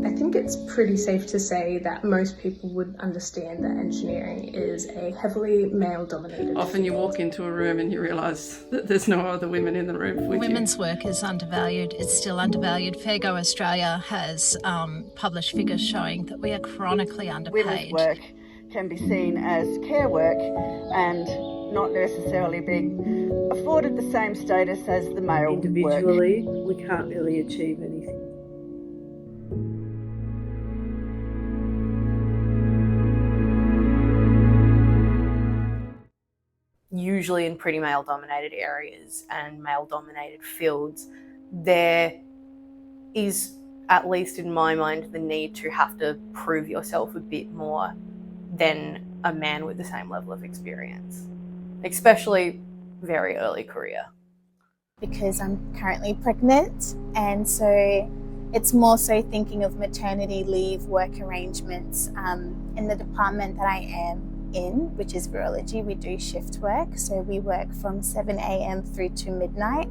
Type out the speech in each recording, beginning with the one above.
I think it's pretty safe to say that most people would understand that engineering is a heavily male-dominated Often you field. walk into a room and you realise that there's no other women in the room with Women's you. work is undervalued. It's still undervalued. Fair Go Australia has published figures showing that we are chronically underpaid. Women's work can be seen as care work and not necessarily being afforded the same status as the male Individually, work. we can't really achieve anything. Usually in pretty male-dominated areas and male-dominated fields, there is, at least in my mind, the need to have to prove yourself a bit more than a man with the same level of experience, especially very early career. Because I'm currently pregnant, and so it's more so thinking of maternity leave, work arrangements. In the department that I am in, which is virology, we do shift work, so we work from 7 a.m. through to midnight,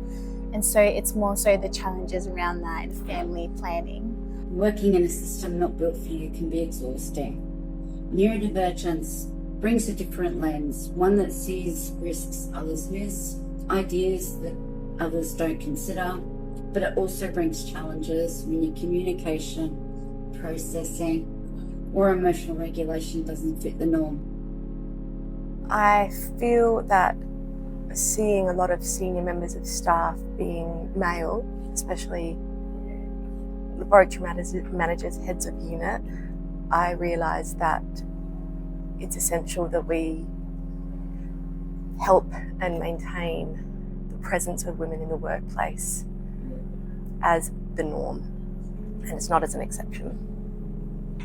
and so it's more so the challenges around that and family planning. Working in a system not built for you can be exhausting. Neurodivergence brings a different lens, one that sees risks others miss, ideas that others don't consider, but it also brings challenges when your communication, processing, or emotional regulation doesn't fit the norm. I feel that seeing a lot of senior members of staff being male, especially laboratory managers, heads of unit, I realise that it's essential that we help and maintain the presence of women in the workplace as the norm, and it's not as an exception.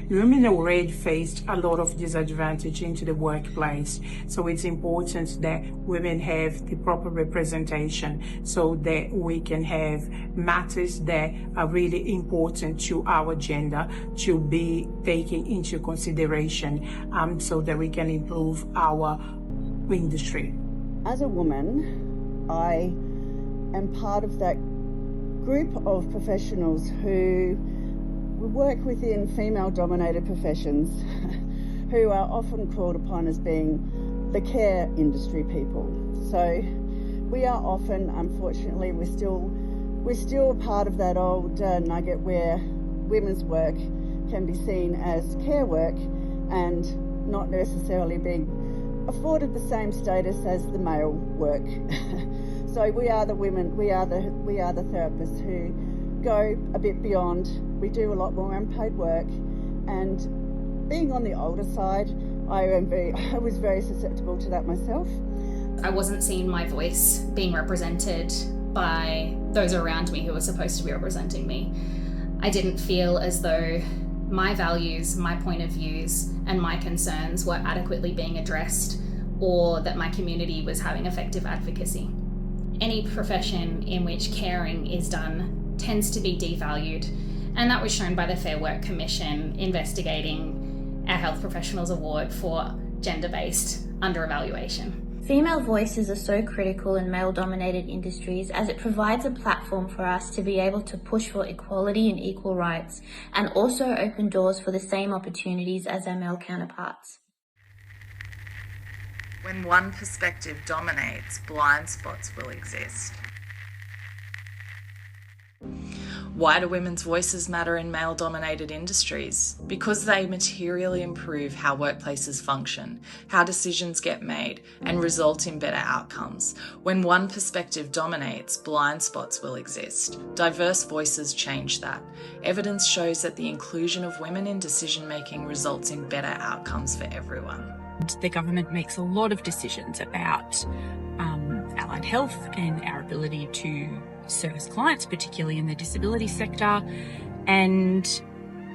Women already faced a lot of disadvantage into the workplace, so it's important that women have the proper representation so that we can have matters that are really important to our gender to be taken into consideration, so that we can improve our industry. As a woman, I am part of that group of professionals who work within female-dominated professions who are often called upon as being the care industry people. So we are often, unfortunately, we're still a part of that old nugget where women's work can be seen as care work and not necessarily being afforded the same status as the male work. So we are the women, we are the therapists who go a bit beyond. We do a lot more unpaid work, and being on the older side, I was very susceptible to that myself. I wasn't seeing my voice being represented by those around me who were supposed to be representing me. I didn't feel as though my values, my point of views, and my concerns were adequately being addressed, or that my community was having effective advocacy. Any profession in which caring is done tends to be devalued, and that was shown by the Fair Work Commission investigating our Health Professionals Award for gender-based under-evaluation. Female voices are so critical in male-dominated industries as it provides a platform for us to be able to push for equality and equal rights, and also open doors for the same opportunities as our male counterparts. When one perspective dominates, blind spots will exist. Why do women's voices matter in male-dominated industries? Because they materially improve how workplaces function, how decisions get made, and result in better outcomes. When one perspective dominates, blind spots will exist. Diverse voices change that. Evidence shows that the inclusion of women in decision-making results in better outcomes for everyone. The government makes a lot of decisions about allied health and our ability to service clients, particularly in the disability sector, and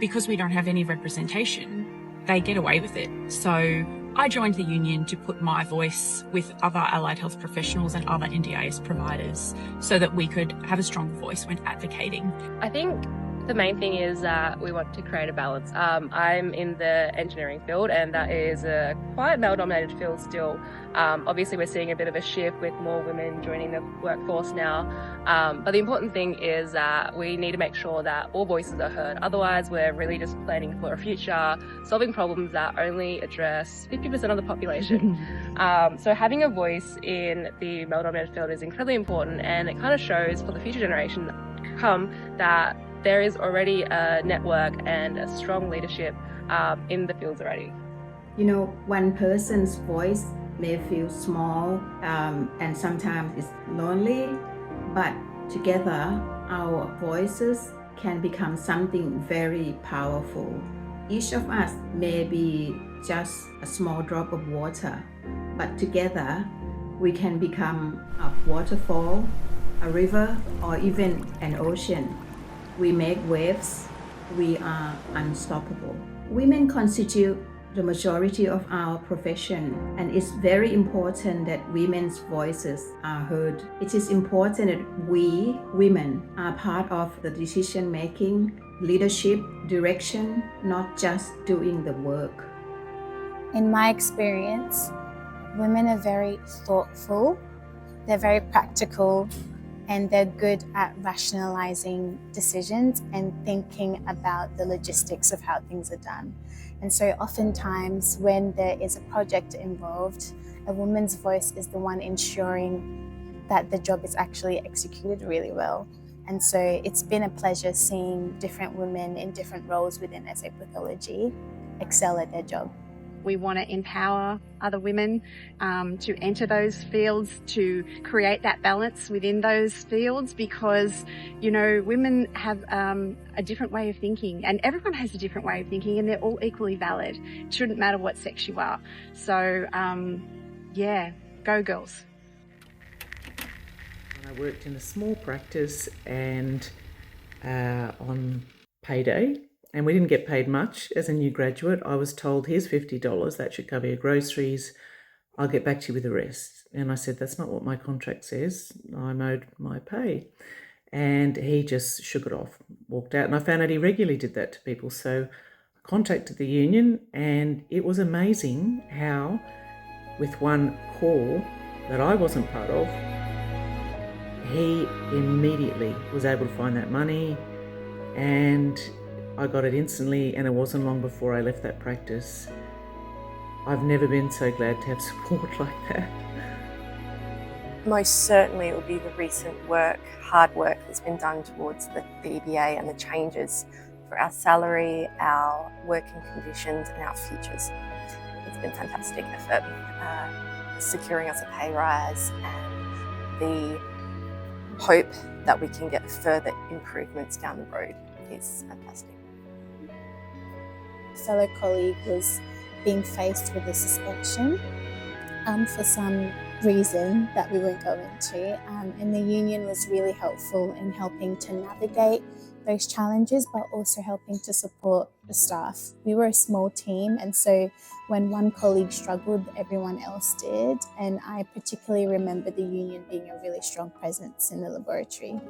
because we don't have any representation, they get away with it. So I joined the union to put my voice with other allied health professionals and other NDIS providers so that we could have a strong voice when advocating. I think The main thing is that we want to create a balance. I'm in the engineering field, and that is a quite male-dominated field still. Obviously, we're seeing a bit of a shift with more women joining the workforce now. But the important thing is that we need to make sure that all voices are heard. Otherwise, we're really just planning for a future, solving problems that only address 50% of the population. So having a voice in the male-dominated field is incredibly important, and it kind of shows for the future generation to come that there is already a network and a strong leadership in the fields already. You know, one person's voice may feel small and sometimes it's lonely, but together our voices can become something very powerful. Each of us may be just a small drop of water, but together we can become a waterfall, a river, or even an ocean. We make waves, we are unstoppable. Women constitute the majority of our profession, and it's very important that women's voices are heard. It is important that we, women, are part of the decision making, leadership, direction, not just doing the work. In my experience, women are very thoughtful, they're very practical, and they're good at rationalizing decisions and thinking about the logistics of how things are done. And so oftentimes when there is a project involved, a woman's voice is the one ensuring that the job is actually executed really well. And so it's been a pleasure seeing different women in different roles within SA Pathology excel at their job. We want to empower other women to enter those fields, to create that balance within those fields, because, you know, women have a different way of thinking, and everyone has a different way of thinking, and they're all equally valid. It shouldn't matter what sex you are. So, yeah, go girls. I worked in a small practice and on payday, and we didn't get paid much as a new graduate. I was told, here's $50, that should cover your groceries. I'll get back to you with the rest. And I said, that's not what my contract says. I'm owed my pay. And he just shook it off, walked out. And I found out he regularly did that to people. So I contacted the union, and it was amazing how with one call that I wasn't part of, he immediately was able to find that money, and I got it instantly, and it wasn't long before I left that practice. I've never been so glad to have support like that. Most certainly it will be the recent hard work that's been done towards the EBA and the changes for our salary, our working conditions and our futures. It's been fantastic effort, securing us a pay rise and the hope that we can get further improvements down the road is fantastic. A fellow colleague was being faced with a suspension for some reason that we won't go into, and the union was really helpful in helping to navigate those challenges, but also helping to support the staff. We were a small team, and so when one colleague struggled, everyone else did, and I particularly remember the union being a really strong presence in the laboratory.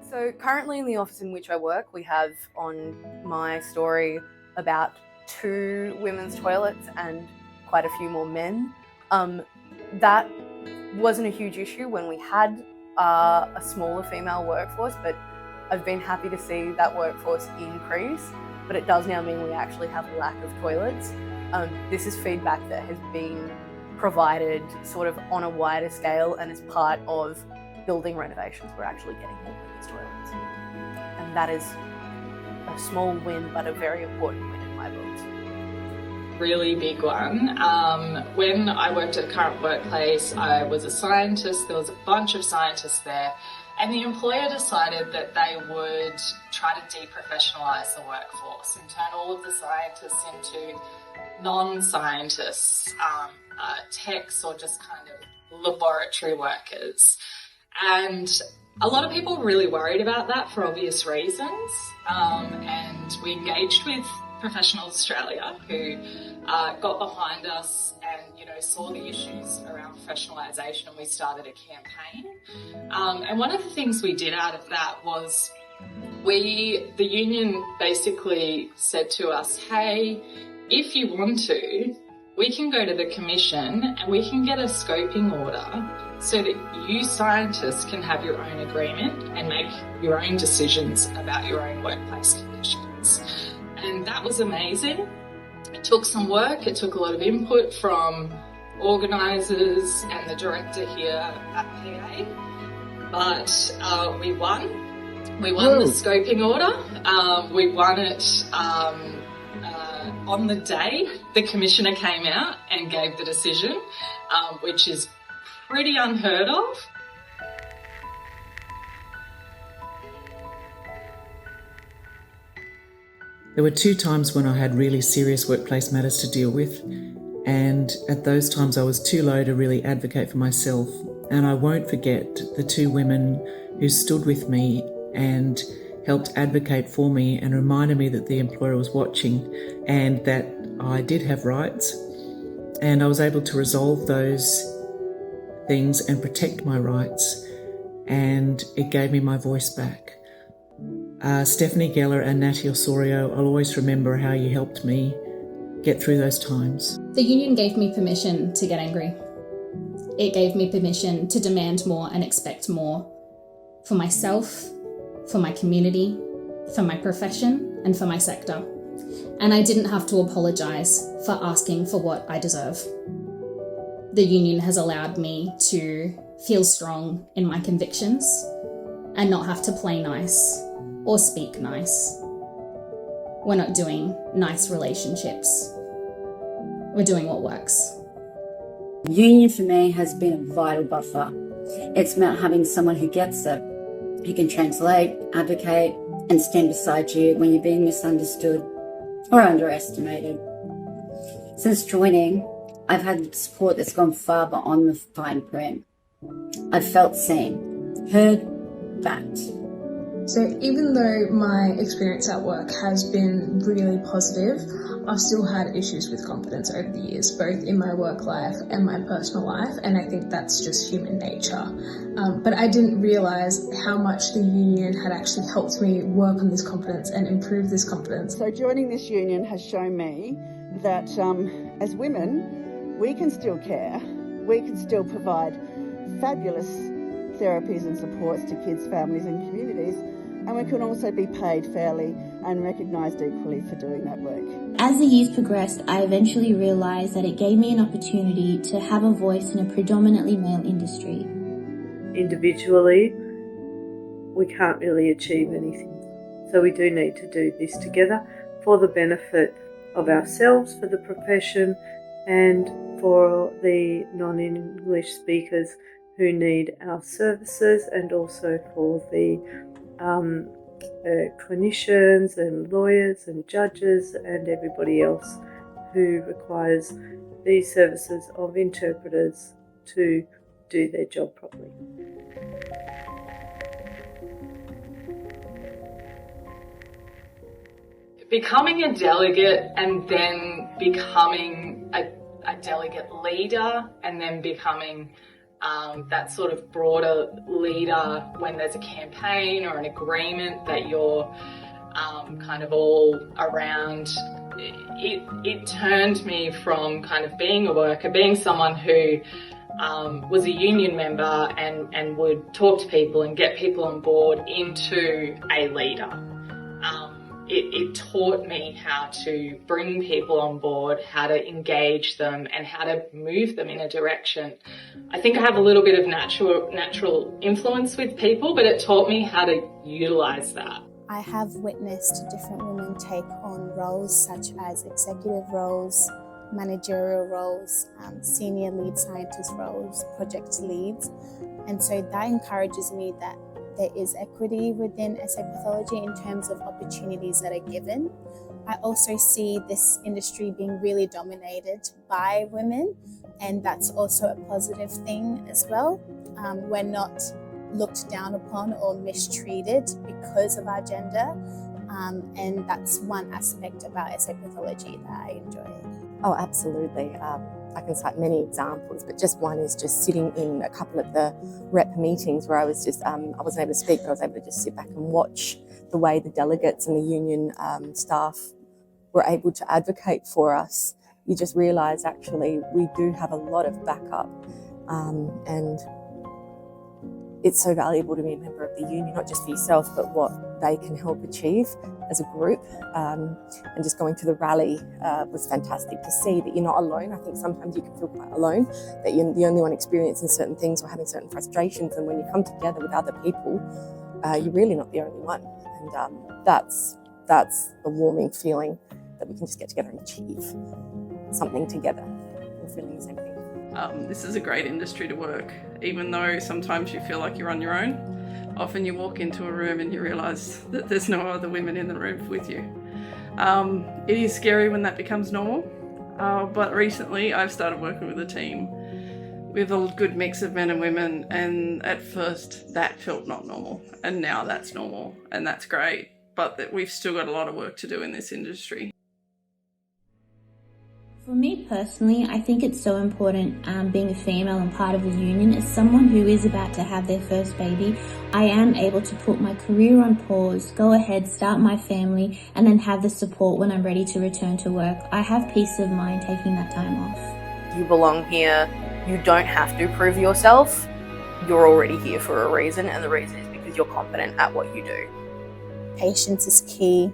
So currently in the office in which I work, we have on my story about 2 women's toilets and quite a few more men. That wasn't a huge issue when we had a smaller female workforce, but I've been happy to see that workforce increase, but it does now mean we actually have a lack of toilets. This is feedback that has been provided sort of on a wider scale and as part of building renovations. We're actually getting more women's toilets. And that is a small win, but a very important win in my books. Really big one. When I worked at a current workplace, I was a scientist. There was a bunch of scientists there, and the employer decided that they would try to deprofessionalise the workforce and turn all of the scientists into non-scientists, techs or just kind of laboratory workers. And a lot of people were really worried about that for obvious reasons, and we engaged with Professional Australia, who got behind us and saw the issues around professionalisation, and we started a campaign. And one of the things we did out of that was The union basically said to us, hey, if you want to, we can go to the commission and we can get a scoping order so that you scientists can have your own agreement and make your own decisions about your own workplace conditions. And that was amazing. It took some work, it took a lot of input from organisers and the director here at PA, but we won. We won the scoping order. We won it on the day the commissioner came out and gave the decision, which is pretty unheard of. There were 2 times when I had really serious workplace matters to deal with, and at those times I was too low to really advocate for myself. And I won't forget the 2 women who stood with me and helped advocate for me and reminded me that the employer was watching and that I did have rights, and I was able to resolve those things and protect my rights, and it gave me my voice back. Stephanie Geller and Natty Osorio, I'll always remember how you helped me get through those times. The union gave me permission to get angry. It gave me permission to demand more and expect more for myself, for my community, for my profession, and for my sector. And I didn't have to apologise for asking for what I deserve. The union has allowed me to feel strong in my convictions and not have to play nice or speak nice. We're not doing nice relationships. We're doing what works. Union for me has been a vital buffer. It's about having someone who gets it, who can translate, advocate, and stand beside you when you're being misunderstood or underestimated. Since joining, I've had support that's gone far beyond the fine print. I've felt seen, heard, backed. So even though my experience at work has been really positive, I've still had issues with confidence over the years, both in my work life and my personal life, and I think that's just human nature. But I didn't realise how much the union had actually helped me work on this confidence and improve this confidence. So joining this union has shown me that as women, we can still care, we can still provide fabulous therapies and supports to kids, families and communities, and we can also be paid fairly and recognised equally for doing that work. As the years progressed, I eventually realised that it gave me an opportunity to have a voice in a predominantly male industry. Individually, we can't really achieve anything. So we do need to do this together for the benefit of ourselves, for the profession, and for the non-English speakers who need our services, and also for the clinicians and lawyers and judges and everybody else who requires these services of interpreters to do their job properly. Becoming a delegate and then becoming a delegate leader and then becoming that sort of broader leader when there's a campaign or an agreement that you're kind of all around. It turned me from kind of being a worker, being someone who was a union member and would talk to people and get people on board, into a leader. It taught me how to bring people on board, how to engage them and how to move them in a direction. I think I have a little bit of natural influence with people, but it taught me how to utilise that. I have witnessed different women take on roles such as executive roles, managerial roles, senior lead scientist roles, project leads, and so that encourages me that there is equity within SA pathology in terms of opportunities that are given. I also see this industry being really dominated by women, and that's also a positive thing as well. We're not looked down upon or mistreated because of our gender, and that's one aspect about SA pathology that I enjoy. Oh, absolutely. I can cite many examples, but just one is just sitting in a couple of the rep meetings where I was just, I wasn't able to speak, but I was able to just sit back and watch the way the delegates and the union staff were able to advocate for us, you just realise actually we do have a lot of backup, and it's so valuable to be a member of the union, not just for yourself, but what they can help achieve as a group. And just going to the rally was fantastic to see that you're not alone. I think sometimes you can feel quite alone, that you're the only one experiencing certain things or having certain frustrations. And when you come together with other people, you're really not the only one. And that's a warming feeling that we can just get together and achieve something together and feeling the same thing. This is a great industry to work, even though sometimes you feel like you're on your own. Often you walk into a room and you realise that there's no other women in the room with you. It is scary when that becomes normal, but recently I've started working with a team with a good mix of men and women, and at first that felt not normal, and now that's normal, and that's great, but that we've still got a lot of work to do in this industry. For me personally, I think it's so important being a female and part of the union. As someone who is about to have their first baby, I am able to put my career on pause, go ahead, start my family, and then have the support when I'm ready to return to work. I have peace of mind taking that time off. You belong here. You don't have to prove yourself. You're already here for a reason, and the reason is because you're competent at what you do. Patience is key,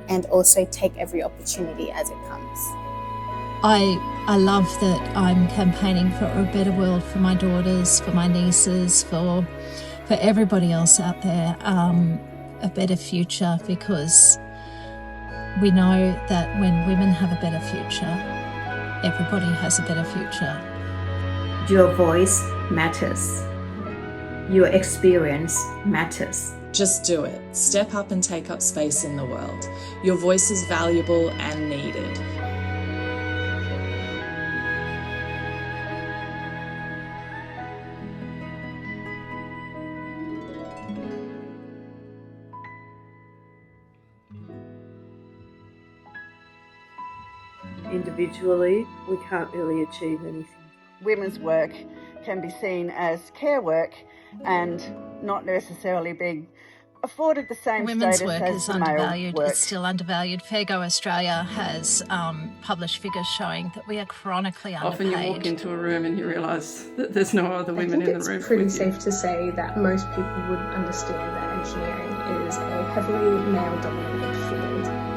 and also take every opportunity as it comes. I love that I'm campaigning for a better world for my daughters, for my nieces, for everybody else out there, a better future, because we know that when women have a better future, everybody has a better future. Your voice matters. Your experience matters. Just do it. Step up and take up space in the world. Your voice is valuable and needed. Individually, we can't really achieve anything. Women's work can be seen as care work and not necessarily being afforded the same Women's status work as is the male undervalued. work. It's still undervalued. Fair Go Australia has published figures showing that we are chronically underpaid. Often you walk into a room and you realise that there's no other women in the room with you. I think it's pretty safe to say that most people would understand that engineering is a heavily male-dominated field.